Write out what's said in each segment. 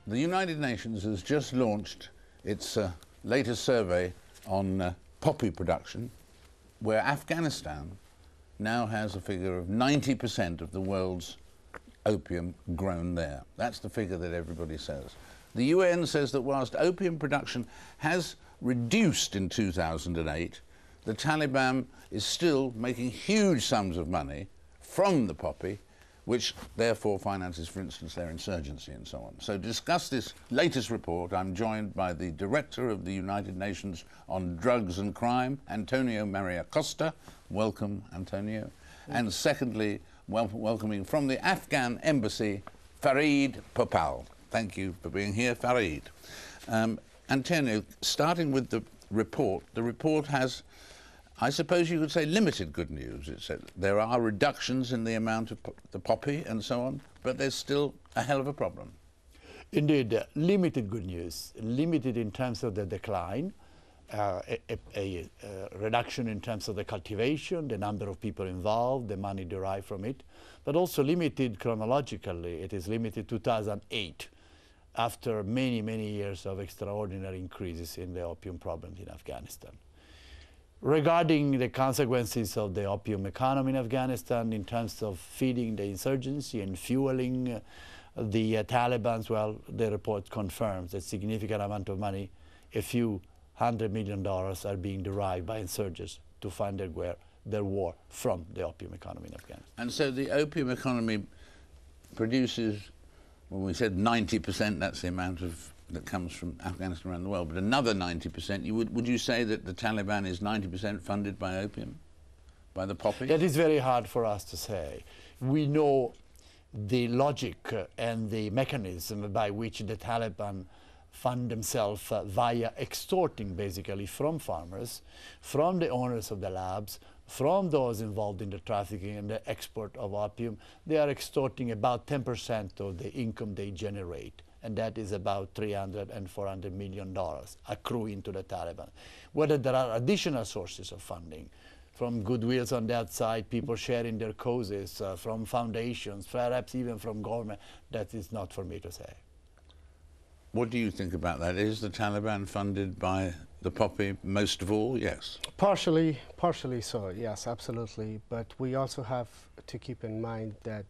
The United Nations has just launched its latest survey on poppy production, where Afghanistan now has a figure of 90% of the world's opium grown there. That's the figure that everybody says. The UN says that whilst opium production has reduced in 2008, the Taliban is still making huge sums of money from the poppy, which therefore finances, for instance, their insurgency and so on. So to discuss this latest report, I'm joined by the Director of the United Nations on Drugs and Crime, Antonio Maria Costa. Welcome, Antonio. And secondly, welcoming from the Afghan embassy, Farid Popal. Thank you for being here, Farid. Antonio, starting with the report has, I suppose you could say, limited good news. It said there are reductions in the amount of the poppy and so on, but there's still a hell of a problem. Indeed, limited good news. Limited in terms of the decline, a reduction in terms of the cultivation, the number of people involved, the money derived from it, but also limited chronologically. It is limited 2008, after many, many years of extraordinary increases in the opium problem in Afghanistan. Regarding the consequences of the opium economy in Afghanistan in terms of feeding the insurgency and fueling the Taliban, well, the report confirms that significant amount of money, a few $100 million, are being derived by insurgents to fund their war from the opium economy in Afghanistan. And so the opium economy produces, when we said 90%, that's the amount that comes from Afghanistan around the world, but another 90%, would you say that the Taliban is 90% funded by opium, by the poppy? That is very hard for us to say. We know the logic and the mechanism by which the Taliban fund themselves via extorting basically from farmers, from the owners of the labs, from those involved in the trafficking and the export of opium. They are extorting about 10% of the income they generate, and that is about $300 and $400 million accruing to the Taliban. Whether there are additional sources of funding, from goodwills on that side, people sharing their causes, from foundations, perhaps even from government, that is not for me to say. What do you think about that? Is the Taliban funded by the poppy most of all? Yes. Partially so, yes, absolutely. But we also have to keep in mind that,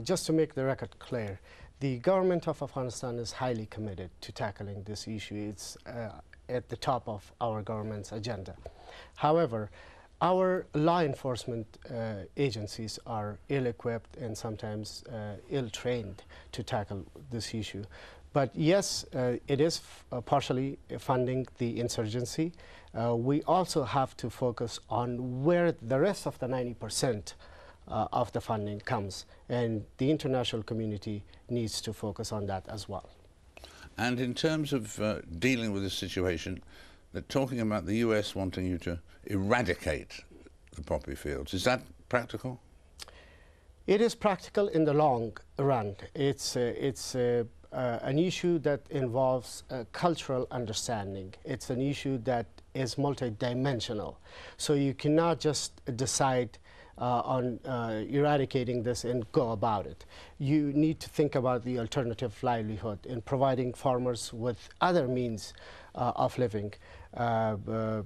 just to make the record clear, the government of Afghanistan is highly committed to tackling this issue. It's at the top of our government's agenda. However, our law enforcement agencies are ill-equipped and sometimes ill-trained to tackle this issue. But yes, it is partially funding the insurgency. We also have to focus on where the rest of the 90% of the funding comes, and the international community needs to focus on that as well. And in terms of dealing with this situation, they're talking about the US wanting you to eradicate the poppy fields. Is that practical? It is practical in the long run. It's an issue that involves cultural understanding. It's an issue that is multidimensional. So you cannot just decide on eradicating this and go about it. You need to think about the alternative livelihood in providing farmers with other means of living. So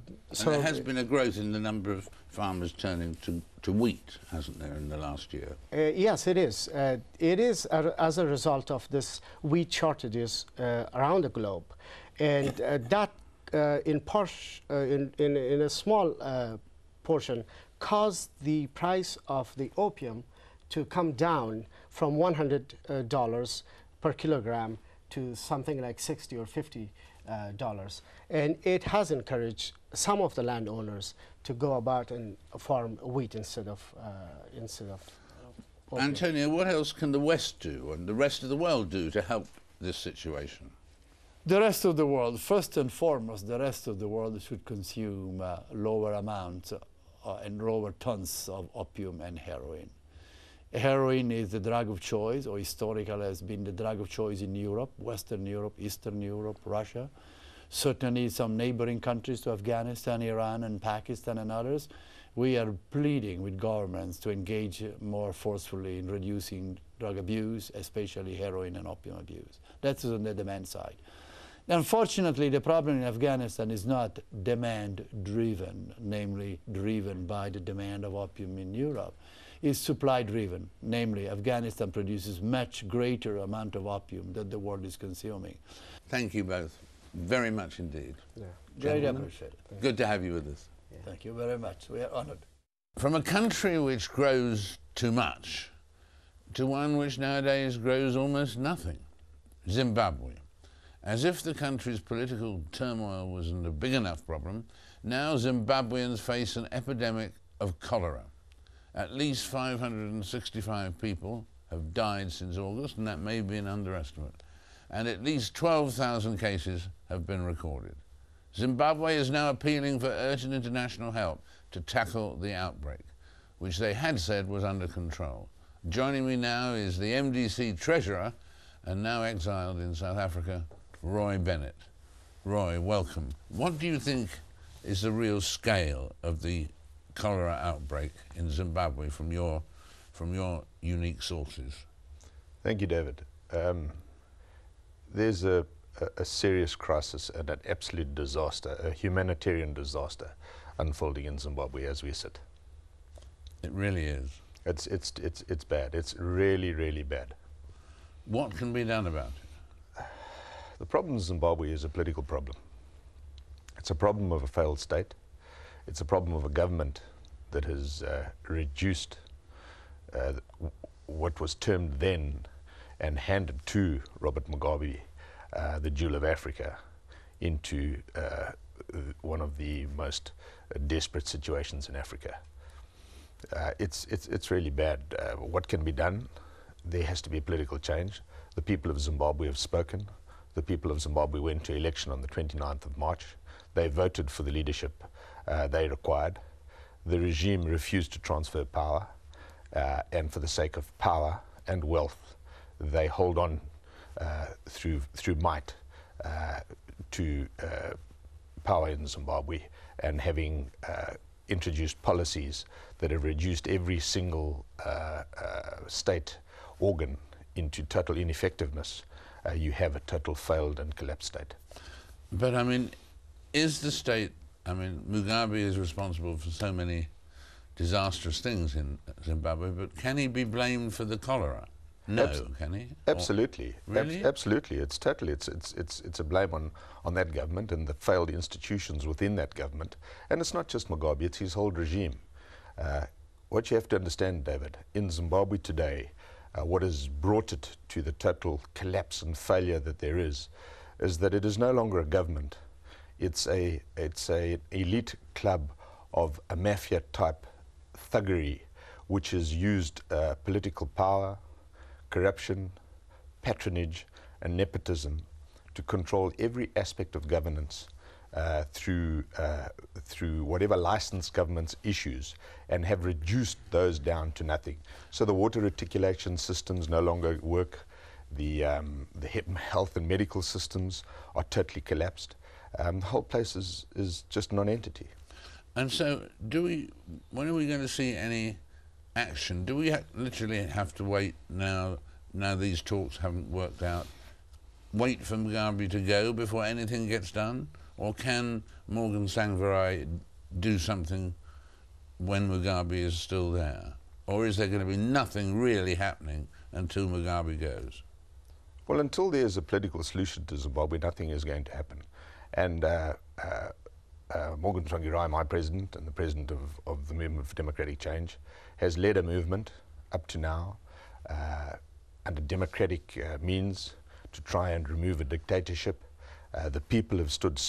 there has been a growth in the number of farmers turning to wheat, hasn't there, in the last year? Yes, it is. It is as a result of this wheat shortages around the globe, and that in a small portion caused the price of the opium to come down from $100 per kilogram to something like $60 or $50. And it has encouraged some of the landowners to go about and farm wheat instead of opium. Antonio, what else can the West do and the rest of the world do to help this situation? The rest of the world, first and foremost, the rest of the world should consume lower amounts and lower tons of opium and heroin. Heroin is the drug of choice, or historically has been the drug of choice in Europe, Western Europe, Eastern Europe, Russia. Certainly some neighboring countries to Afghanistan, Iran and Pakistan and others, we are pleading with governments to engage more forcefully in reducing drug abuse, especially heroin and opium abuse. That's on the demand side. Unfortunately, the problem in Afghanistan is not demand-driven, namely driven by the demand of opium in Europe. It's supply-driven, namely Afghanistan produces much greater amount of opium than the world is consuming. Thank you both very much indeed. Yeah. Very appreciate it. Good to have you with us. Yeah. Thank you very much. We are honored. From a country which grows too much to one which nowadays grows almost nothing, Zimbabwe. As if the country's political turmoil wasn't a big enough problem, now Zimbabweans face an epidemic of cholera. At least 565 people have died since August, and that may be an underestimate. And at least 12,000 cases have been recorded. Zimbabwe is now appealing for urgent international help to tackle the outbreak, which they had said was under control. Joining me now is the MDC Treasurer and now exiled in South Africa, Roy Bennett. Roy, welcome. What do you think is the real scale of the cholera outbreak in Zimbabwe from your unique sources? Thank you, David. There's a serious crisis and an absolute disaster, a humanitarian disaster, unfolding in Zimbabwe as we sit. It really is. It's bad. It's really, really bad. What can be done about it? The problem in Zimbabwe is a political problem. It's a problem of a failed state. It's a problem of a government that has reduced what was termed then and handed to Robert Mugabe, the jewel of Africa, into one of the most desperate situations in Africa. It's really bad. What can be done? There has to be political change. The people of Zimbabwe have spoken. The people of Zimbabwe went to election on the 29th of March. They voted for the leadership they required. The regime refused to transfer power, and for the sake of power and wealth, they hold on through might to power in Zimbabwe, and having introduced policies that have reduced every single state organ into total ineffectiveness, you have a total failed and collapsed state. But I mean, is the state, I mean, Mugabe is responsible for so many disastrous things in Zimbabwe, but can he be blamed for the cholera? No, can he? Absolutely. Really? Absolutely. It's totally, it's a blame on that government and the failed institutions within that government. And it's not just Mugabe, it's his whole regime. What you have to understand, David, in Zimbabwe today, what has brought it to the total collapse and failure that there is that it is no longer a government. It's an elite club of a mafia-type thuggery, which has used political power, corruption, patronage, and nepotism to control every aspect of governance through whatever license governments issues, and have reduced those down to nothing. So the water reticulation systems no longer work. The health and medical systems are totally collapsed. The whole place is just non-entity. And so, when are we going to see any action? Do we literally have to wait now these talks haven't worked out, wait for Mugabe to go before anything gets done? Or can Morgan Tsvangirai do something when Mugabe is still there? Or is there going to be nothing really happening until Mugabe goes? Well, until there's a political solution to Zimbabwe, nothing is going to happen. And Morgan Tsvangirai, my president and the president of the Movement for Democratic Change, has led a movement up to now under democratic means to try and remove a dictatorship. The people have stood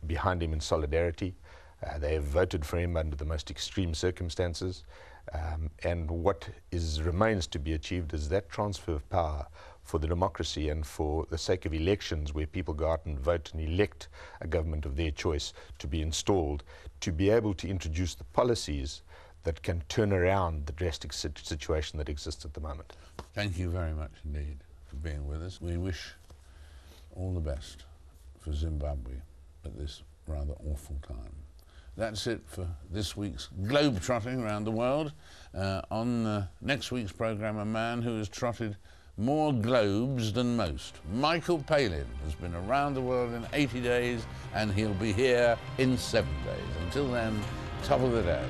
behind him in solidarity. They have voted for him under the most extreme circumstances. And what remains to be achieved is that transfer of power for the democracy and for the sake of elections, where people go out and vote and elect a government of their choice to be installed, to be able to introduce the policies that can turn around the drastic situation that exists at the moment. Thank you very much indeed for being with us. We wish all the best for Zimbabwe at this rather awful time. that's it for this week's globe-trotting around the world. On next week's programme, a man who has trotted more globes than most. Michael Palin has been around the world in 80 days, and he'll be here in 7 days. Until then, top of the day.